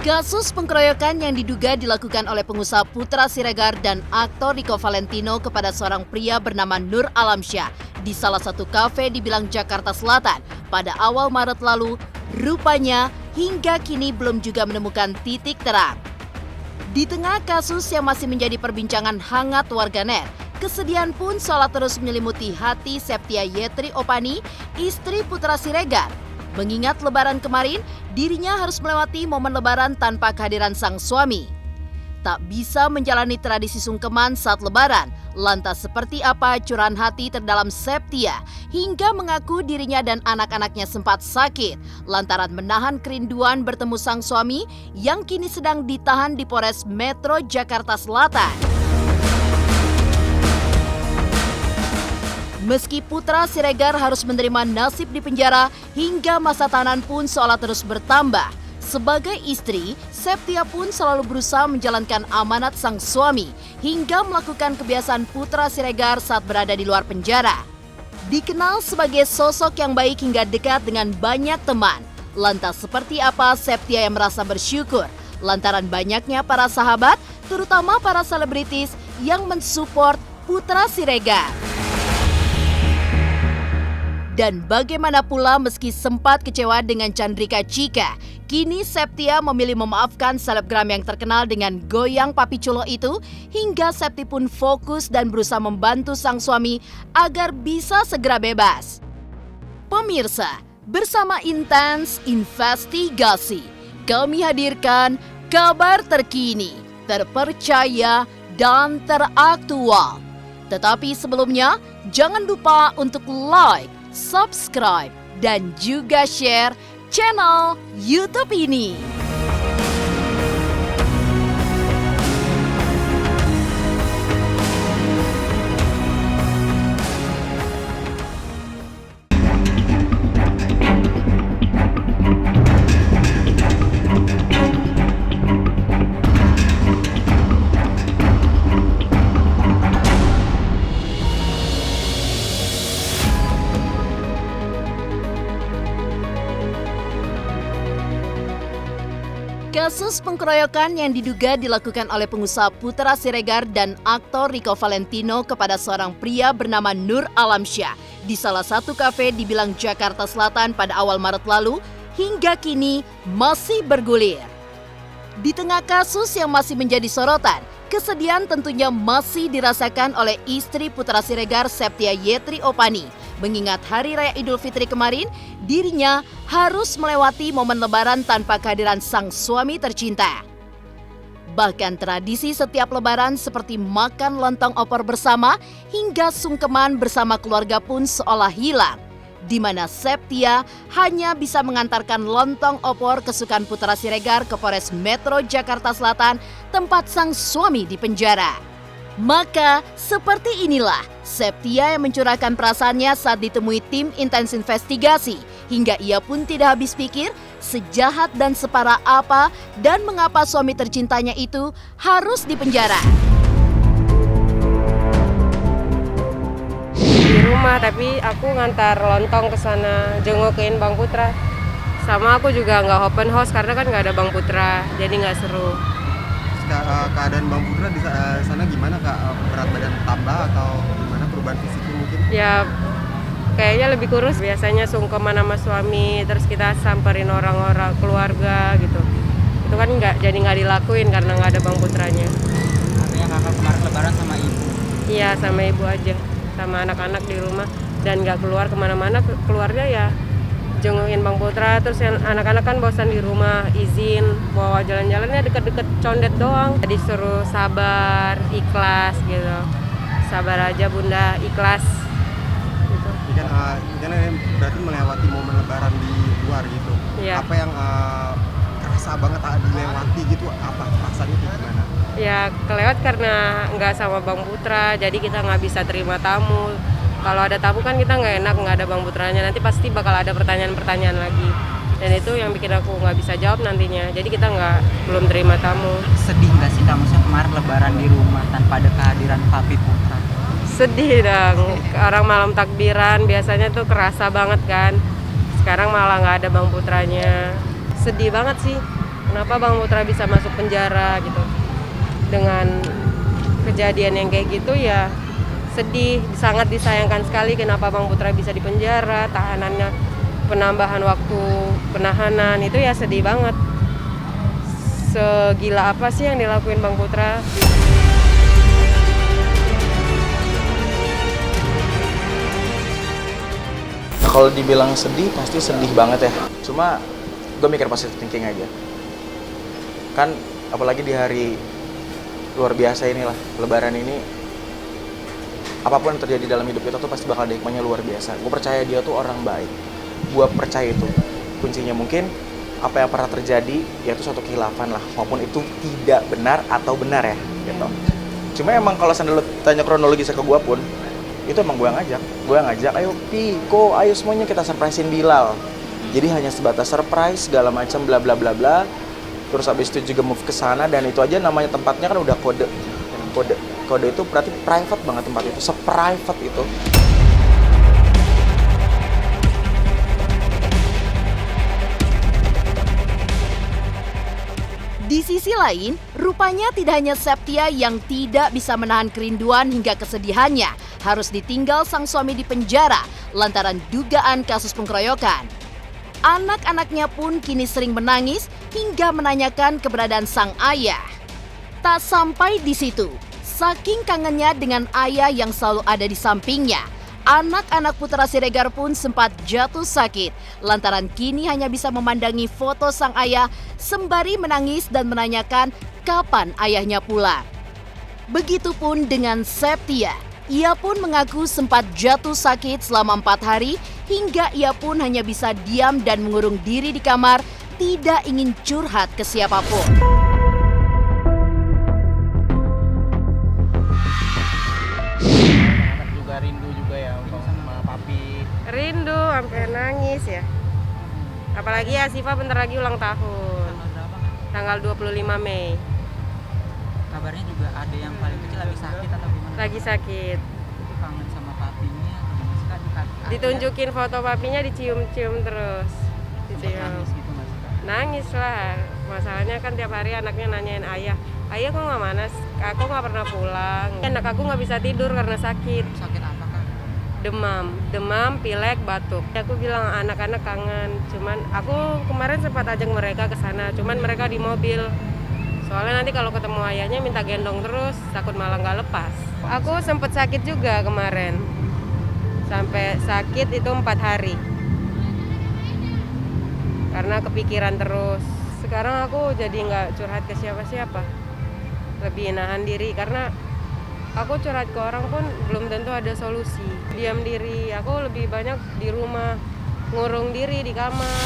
Kasus pengkeroyokan yang diduga dilakukan oleh pengusaha Putra Siregar dan aktor Rico Valentino kepada seorang pria bernama Nur Alamsyah di salah satu kafe di Bilang, Jakarta Selatan pada awal Maret lalu, rupanya hingga kini belum juga menemukan titik terang. Di tengah kasus yang masih menjadi perbincangan hangat warganet, kesedihan pun seolah terus menyelimuti hati Septia Yetri Opani, istri Putra Siregar. Mengingat lebaran kemarin, dirinya harus melewati momen lebaran tanpa kehadiran sang suami. Tak bisa menjalani tradisi sungkeman saat lebaran, lantas seperti apa curahan hati terdalam Septia hingga mengaku dirinya dan anak-anaknya sempat sakit lantaran menahan kerinduan bertemu sang suami yang kini sedang ditahan di Polres Metro Jakarta Selatan. Meski Putra Siregar harus menerima nasib di penjara hingga masa tahanan pun seolah terus bertambah. Sebagai istri, Septia pun selalu berusaha menjalankan amanat sang suami hingga melakukan kebiasaan Putra Siregar saat berada di luar penjara. Dikenal sebagai sosok yang baik hingga dekat dengan banyak teman. Lantas seperti apa Septia yang merasa bersyukur lantaran banyaknya para sahabat, terutama para selebritis yang mensupport Putra Siregar. Dan bagaimana pula meski sempat kecewa dengan Chandrika Chika, kini Septia memilih memaafkan selebgram yang terkenal dengan goyang papi culo itu hingga Septi pun fokus dan berusaha membantu sang suami agar bisa segera bebas. Pemirsa, bersama Intens Investigasi, kami hadirkan kabar terkini, terpercaya, dan teraktual. Tetapi sebelumnya, jangan lupa untuk like, subscribe, dan juga share channel YouTube ini. Kasus pengkeroyokan yang diduga dilakukan oleh pengusaha Putra Siregar dan aktor Rico Valentino kepada seorang pria bernama Nur Alamsyah di salah satu kafe di Bilang, Jakarta Selatan pada awal Maret lalu hingga kini masih bergulir. Di tengah kasus yang masih menjadi sorotan, kesedihan tentunya masih dirasakan oleh istri Putra Siregar Septia Yetri Opani. Mengingat Hari Raya Idul Fitri kemarin, dirinya harus melewati momen lebaran tanpa kehadiran sang suami tercinta. Bahkan tradisi setiap lebaran seperti makan lontong opor bersama hingga sungkeman bersama keluarga pun seolah hilang. Di mana Septia hanya bisa mengantarkan lontong opor kesukaan Putra Siregar ke Polres Metro Jakarta Selatan tempat sang suami di penjara. Maka seperti inilah Septia yang mencurahkan perasaannya saat ditemui tim Intens Investigasi hingga ia pun tidak habis pikir sejahat dan separah apa dan mengapa suami tercintanya itu harus dipenjara. Di rumah, tapi aku ngantar lontong ke sana, jengukin Bang Putra. Sama aku juga nggak open house karena kan nggak ada Bang Putra, jadi nggak seru. Keadaan Bang Putra di sana gimana Kak? Berat badan tambah atau gimana, perubahan fisiknya mungkin? Ya kayaknya lebih kurus, biasanya sungkeman sama suami, terus kita samperin orang-orang keluarga gitu. Itu kan nggak dilakuin karena nggak ada Bang Putranya. Artinya kakak kemarin lebaran sama ibu? Iya, sama ibu aja, sama anak-anak di rumah dan nggak keluar kemana-mana, keluarga ya jengukin Bang Putra, terus yang anak-anak kan bosan di rumah, izin bawa jalan-jalannya deket-deket condet doang. Disuruh sabar, ikhlas gitu. Sabar aja bunda, ikhlas gitu. Ini kan berarti melewati momen lebaran di luar gitu. Iya. Apa yang kerasa banget dilewati gitu, apa rasanya kayak gimana? Ya kelewat karena nggak sama Bang Putra, jadi kita nggak bisa terima tamu. Kalau ada tamu kan kita nggak enak, nggak ada Bang Putranya, nanti pasti bakal ada pertanyaan-pertanyaan lagi. Dan itu yang bikin aku nggak bisa jawab nantinya, jadi kita belum terima tamu. Sedih nggak sih kamu kemarin lebaran di rumah tanpa ada kehadiran Papi Putra? Sedih dong, orang malam takbiran biasanya tuh kerasa banget kan. Sekarang malah nggak ada Bang Putranya. Sedih banget sih, Kenapa Bang Putra bisa masuk penjara gitu. Dengan kejadian yang kayak gitu ya sedih, sangat disayangkan sekali kenapa Bang Putra bisa dipenjara, tahanannya penambahan waktu penahanan itu ya sedih banget. Segila apa sih yang dilakuin Bang Putra? Kalau dibilang sedih, pasti sedih banget ya. Cuma gue mikir positive thinking aja. Kan apalagi di hari luar biasa inilah, Lebaran ini, apapun yang terjadi dalam hidup kita tuh pasti bakal ada hikmahnya luar biasa. Gue percaya dia tuh orang baik. Gue percaya itu. Kuncinya mungkin apa yang pernah terjadi, yaitu suatu khilafan lah. Maupun itu tidak benar atau benar ya, gitu. Cuma emang kalau sandal tanya kronologisnya ke gue pun, itu emang gue ngajak, ayo Piko, ayo semuanya kita surprisein Bilal. Jadi hanya sebatas surprise, segala macam bla bla bla bla. Terus habis itu juga move ke sana dan itu aja namanya tempatnya kan udah kode. Kode itu berarti private banget tempat itu, se-private itu. Di sisi lain, rupanya tidak hanya Septia yang tidak bisa menahan kerinduan hingga kesedihannya harus ditinggal sang suami di penjara lantaran dugaan kasus pengeroyokan. Anak-anaknya pun kini sering menangis hingga menanyakan keberadaan sang ayah. Tak sampai di situ, saking kangennya dengan ayah yang selalu ada di sampingnya, anak-anak Putra Siregar pun sempat jatuh sakit lantaran kini hanya bisa memandangi foto sang ayah sembari menangis dan menanyakan kapan ayahnya pulang. Begitupun dengan Septia. Ia pun mengaku sempat jatuh sakit selama 4 hari hingga ia pun hanya bisa diam dan mengurung diri di kamar, tidak ingin curhat ke siapapun. Juga rindu juga ya sama papi. Rindu sampai nangis ya. Apalagi ya Siva bentar lagi ulang tahun. Tanggal berapa? Tanggal 25 Mei. Kabarnya juga ada yang paling kecil lagi sakit atau gimana? Lagi sakit. Itu kangen sama papinya atau gimana sih Kak? Ditunjukin foto papinya, dicium-cium terus. Sempet nangis gitu nggak sih Kak? Nangis lah. Masalahnya kan tiap hari anaknya nanyain ayah, ayah kok nggak mana? Aku nggak pernah pulang. Anak aku nggak bisa tidur karena sakit. Sakit apa Kak? Demam, pilek, batuk. Aku bilang anak-anak kangen. Cuman aku kemarin sempat ajak mereka ke sana. Cuman mereka di mobil. Soalnya nanti kalau ketemu ayahnya minta gendong terus, takut malah nggak lepas. Aku sempet sakit juga kemarin. Sampai sakit itu 4 hari. Karena kepikiran terus. Sekarang aku jadi nggak curhat ke siapa-siapa. Lebih nahan diri karena aku curhat ke orang pun belum tentu ada solusi. Diam diri, aku lebih banyak di rumah, ngurung diri di kamar.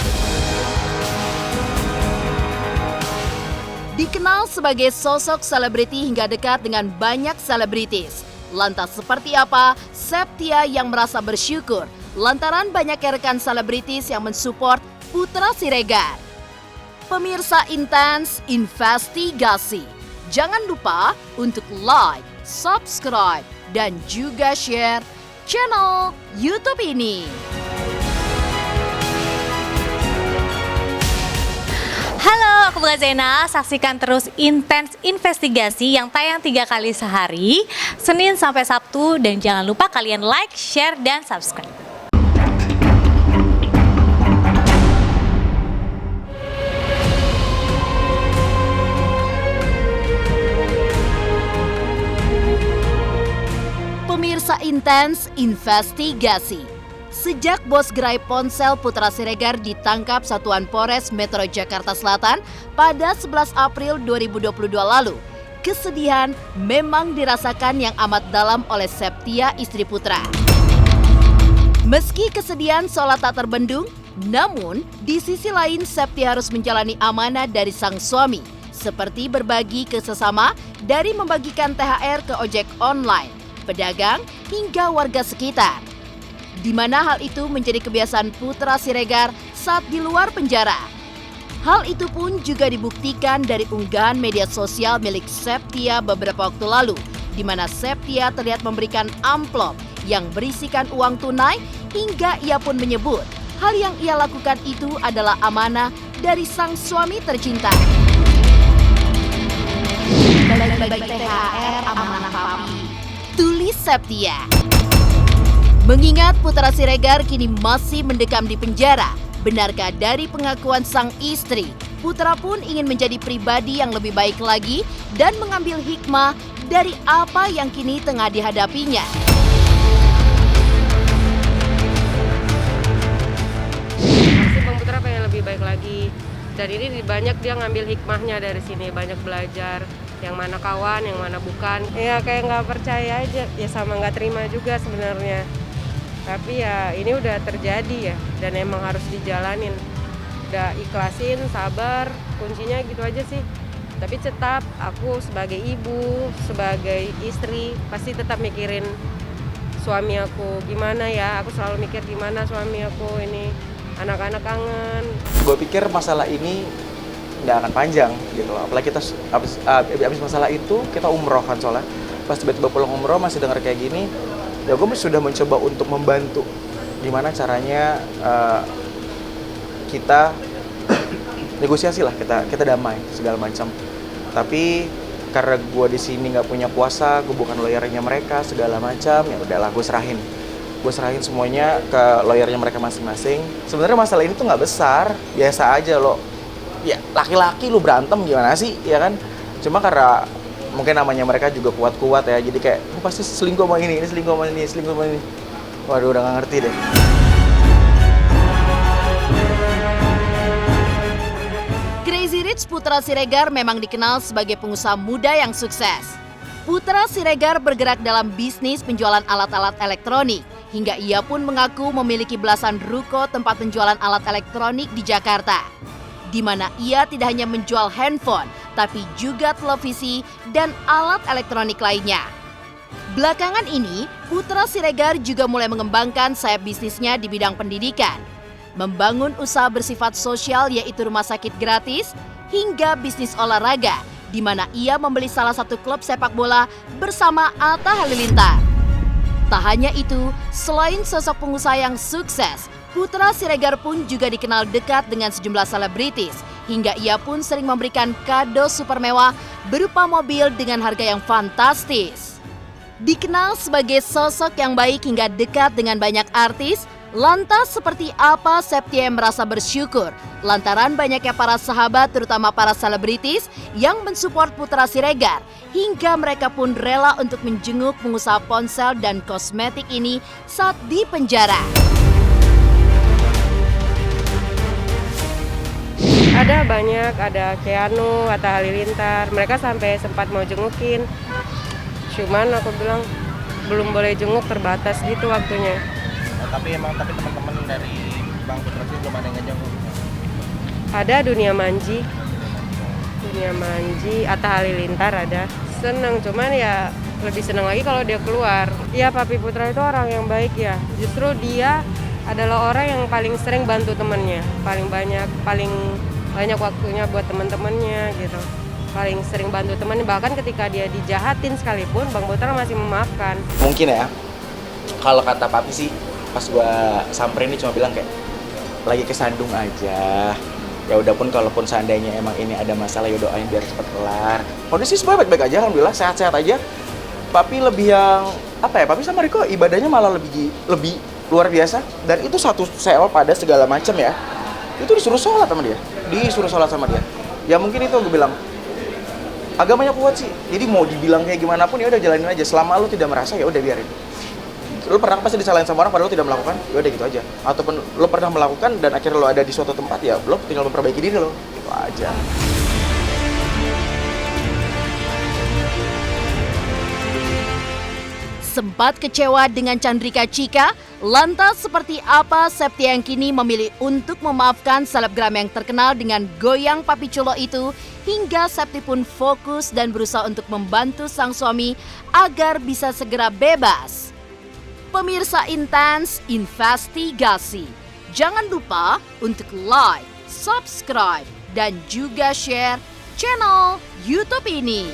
Dikenal sebagai sosok selebriti hingga dekat dengan banyak selebritis. Lantas seperti apa Septia yang merasa bersyukur lantaran banyaknya rekan selebritis yang mensupport Putra Siregar? Pemirsa Intens Investigasi, jangan lupa untuk like, subscribe, dan juga share channel YouTube ini. Halo, aku Bunga Zena. Saksikan terus Intens Investigasi yang tayang 3 kali sehari, Senin sampai Sabtu. Dan jangan lupa kalian like, share, dan subscribe. Pemirsa Intens Investigasi. Sejak bos gerai ponsel Putra Siregar ditangkap Satuan Polres Metro Jakarta Selatan pada 11 April 2022 lalu, kesedihan memang dirasakan yang amat dalam oleh Septia, istri Putra. Meski kesedihan seolah tak terbendung, namun di sisi lain Septia harus menjalani amanah dari sang suami, seperti berbagi ke sesama dari membagikan THR ke ojek online, pedagang, hingga warga sekitar. Di mana hal itu menjadi kebiasaan Putra Siregar saat di luar penjara. Hal itu pun juga dibuktikan dari unggahan media sosial milik Septia beberapa waktu lalu, di mana Septia terlihat memberikan amplop yang berisikan uang tunai hingga ia pun menyebut hal yang ia lakukan itu adalah amanah dari sang suami tercinta. Bagi-bagi THR amanah papi, tulis Septia. Mengingat Putra Siregar kini masih mendekam di penjara, benarkah dari pengakuan sang istri, Putra pun ingin menjadi pribadi yang lebih baik lagi dan mengambil hikmah dari apa yang kini tengah dihadapinya? Pasti Bang Putra pengen lebih baik lagi. Dan ini banyak dia ngambil hikmahnya dari sini, banyak belajar. Yang mana kawan, yang mana bukan. Ya kayak nggak percaya aja, ya sama nggak terima juga sebenarnya. Tapi ya ini udah terjadi ya, dan emang harus dijalanin. Udah ikhlasin, sabar, kuncinya gitu aja sih. Tapi tetap aku sebagai ibu, sebagai istri, pasti tetap mikirin suami aku. Gimana ya, aku selalu mikir gimana suami aku ini, anak-anak kangen. Gue pikir masalah ini nggak akan panjang gitu loh. Apalagi kita abis masalah itu kita umroh kan soalnya. Pas tiba-tiba pulang umroh masih dengar kayak gini, ya gue sudah mencoba untuk membantu gimana caranya kita negosiasi lah, kita damai segala macam. Tapi karena gue di sini nggak punya kuasa, gue bukan lawyernya mereka segala macam, ya udahlah gue serahin semuanya ke lawyernya mereka masing-masing. Sebenarnya masalah ini tuh nggak besar, biasa aja loh. Ya laki-laki lu berantem gimana sih, ya kan? Cuma karena mungkin namanya mereka juga kuat-kuat ya, jadi kayak pasti selingkuh sama ini selingkuh sama ini, selingkuh sama ini. Waduh, udah gak ngerti deh. Crazy Rich Putra Siregar memang dikenal sebagai pengusaha muda yang sukses. Putra Siregar bergerak dalam bisnis penjualan alat-alat elektronik, hingga ia pun mengaku memiliki belasan ruko tempat penjualan alat elektronik di Jakarta, di mana ia tidak hanya menjual handphone, tapi juga televisi dan alat elektronik lainnya. Belakangan ini, Putra Siregar juga mulai mengembangkan sayap bisnisnya di bidang pendidikan, membangun usaha bersifat sosial yaitu rumah sakit gratis, hingga bisnis olahraga, di mana ia membeli salah satu klub sepak bola bersama Atta Halilintar. Tak hanya itu, selain sosok pengusaha yang sukses, Putra Siregar pun juga dikenal dekat dengan sejumlah selebritis, hingga ia pun sering memberikan kado super mewah berupa mobil dengan harga yang fantastis. Dikenal sebagai sosok yang baik hingga dekat dengan banyak artis, lantas seperti apa Septia merasa bersyukur lantaran banyaknya para sahabat terutama para selebritis yang mensupport Putra Siregar, hingga mereka pun rela untuk menjenguk pengusaha ponsel dan kosmetik ini saat di penjara. Ada banyak, ada Keanu, Atta Halilintar, mereka sampai sempat mau jengukin. Cuman aku bilang belum boleh jenguk, terbatas gitu waktunya. Tapi teman-teman dari Bang Putra sih belum ada yang ngejenguk. Ada Dunia Manji, Atta Halilintar ada. Seneng, cuman ya lebih seneng lagi kalau dia keluar. Iya, Papi Putra itu orang yang baik ya. Justru dia adalah orang yang paling sering bantu temennya, paling banyak waktunya buat teman-temannya gitu. Paling sering bantu temannya, bahkan ketika dia dijahatin sekalipun Bang Putra masih memaafkan. Mungkin ya, kalau kata papi sih pas gua samperin ini cuma bilang kayak lagi kesandung aja. Ya udah pun kalaupun seandainya emang ini ada masalah, ya doain biar cepat kelar. Kondisi semua baik-baik aja, alhamdulillah sehat-sehat aja. Papi lebih yang apa ya? Papi sama Riko ibadahnya malah lebih luar biasa, dan itu satu sel pada segala macam ya. Itu disuruh sholat sama dia. Ya mungkin itu gue bilang agamanya kuat sih. Jadi mau dibilang kayak gimana pun ya udah jalanin aja. Selama lu tidak merasa ya udah biarin. Lu pernah pasti disalahin sama orang padahal lu tidak melakukan, ya udah gitu aja. Ataupun lu pernah melakukan dan akhirnya lu ada di suatu tempat, ya lu tinggal memperbaiki diri lo. Gitu aja. Sempat kecewa dengan Chandrika Chika, lantas seperti apa Septia yang kini memilih untuk memaafkan selebgram yang terkenal dengan goyang papi culo itu, hingga Septi pun fokus dan berusaha untuk membantu sang suami agar bisa segera bebas. Pemirsa Intens Investigasi, jangan lupa untuk like, subscribe, dan juga share channel YouTube ini.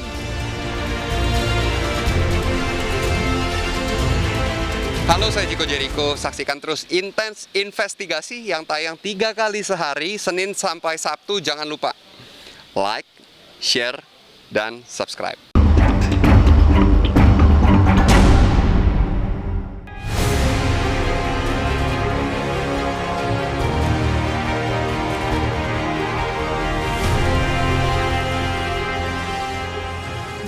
Halo, saya Jiko Jericho. Saksikan terus Intens Investigasi yang tayang 3 kali sehari, Senin sampai Sabtu. Jangan lupa like, share, dan subscribe.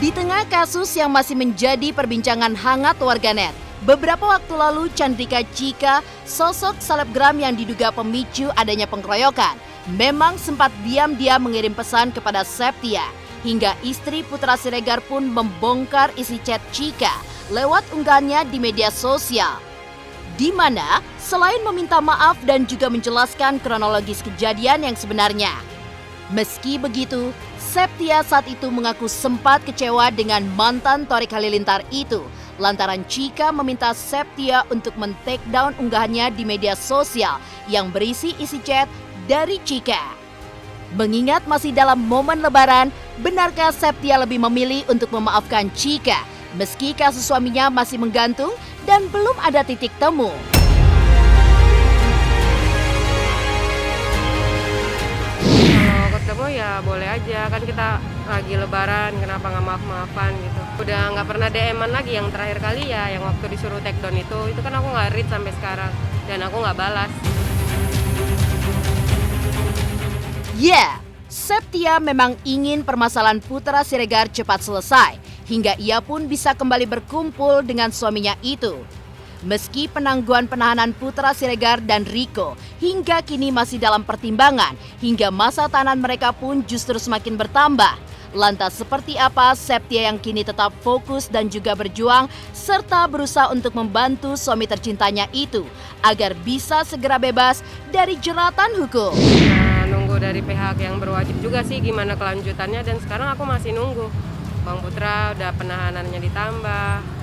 Di tengah kasus yang masih menjadi perbincangan hangat warganet, beberapa waktu lalu Chandrika Chika, sosok selebgram yang diduga pemicu adanya pengkeroyokan, memang sempat diam-diam mengirim pesan kepada Septia. Hingga istri Putra Siregar pun membongkar isi chat Chika lewat unggahannya di media sosial. Di mana selain meminta maaf dan juga menjelaskan kronologis kejadian yang sebenarnya. Meski begitu, Septia saat itu mengaku sempat kecewa dengan mantan Torik Halilintar itu lantaran Chika meminta Septia untuk men-take down unggahannya di media sosial yang berisi isi chat dari Chika. Mengingat masih dalam momen lebaran, benarkah Septia lebih memilih untuk memaafkan Chika meski kasus suaminya masih menggantung dan belum ada titik temu? Ketemu ya boleh aja, kan kita lagi lebaran, kenapa nggak maaf-maafan gitu. Udah nggak pernah DM-an lagi, yang terakhir kali ya yang waktu disuruh take down itu kan aku nggak read sampai sekarang dan aku nggak balas. Ya, Septia memang ingin permasalahan Putra Siregar cepat selesai hingga ia pun bisa kembali berkumpul dengan suaminya itu. Meski penangguhan penahanan Putra Siregar dan Riko hingga kini masih dalam pertimbangan, hingga masa tahanan mereka pun justru semakin bertambah. Lantas seperti apa Septia yang kini tetap fokus dan juga berjuang serta berusaha untuk membantu suami tercintanya itu agar bisa segera bebas dari jeratan hukum? Nah, nunggu dari pihak yang berwajib juga sih gimana kelanjutannya, dan sekarang aku masih nunggu. Bang Putra udah penahanannya ditambah.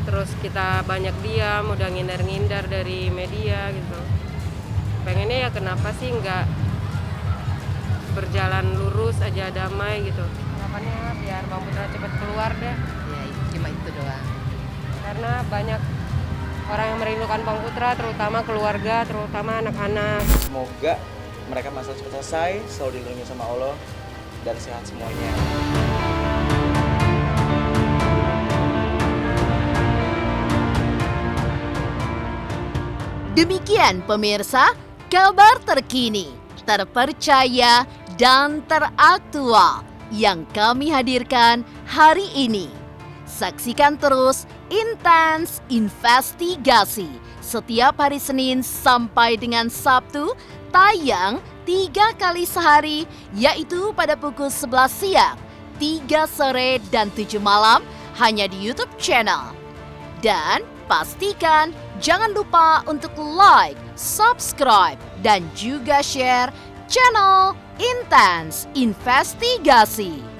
Terus kita banyak diam, udah ngindar-ngindar dari media gitu. Pengennya ya kenapa sih nggak berjalan lurus aja, damai gitu. Harapannya biar Bang Putra cepat keluar deh. Ya cuma itu doang. Karena banyak orang yang merindukan Bang Putra, terutama keluarga, terutama anak-anak. Semoga mereka masalah cepat selesai, selalu dilindungi sama Allah, dan sehat semuanya. Demikian pemirsa, kabar terkini, terpercaya, dan teraktual yang kami hadirkan hari ini. Saksikan terus Intens Investigasi setiap hari Senin sampai dengan Sabtu, tayang 3 kali sehari, yaitu pada pukul 11 siang, 3 sore, dan 7 malam, hanya di YouTube channel. Dan pastikan jangan lupa untuk like, subscribe, dan juga share channel Intens Investigasi.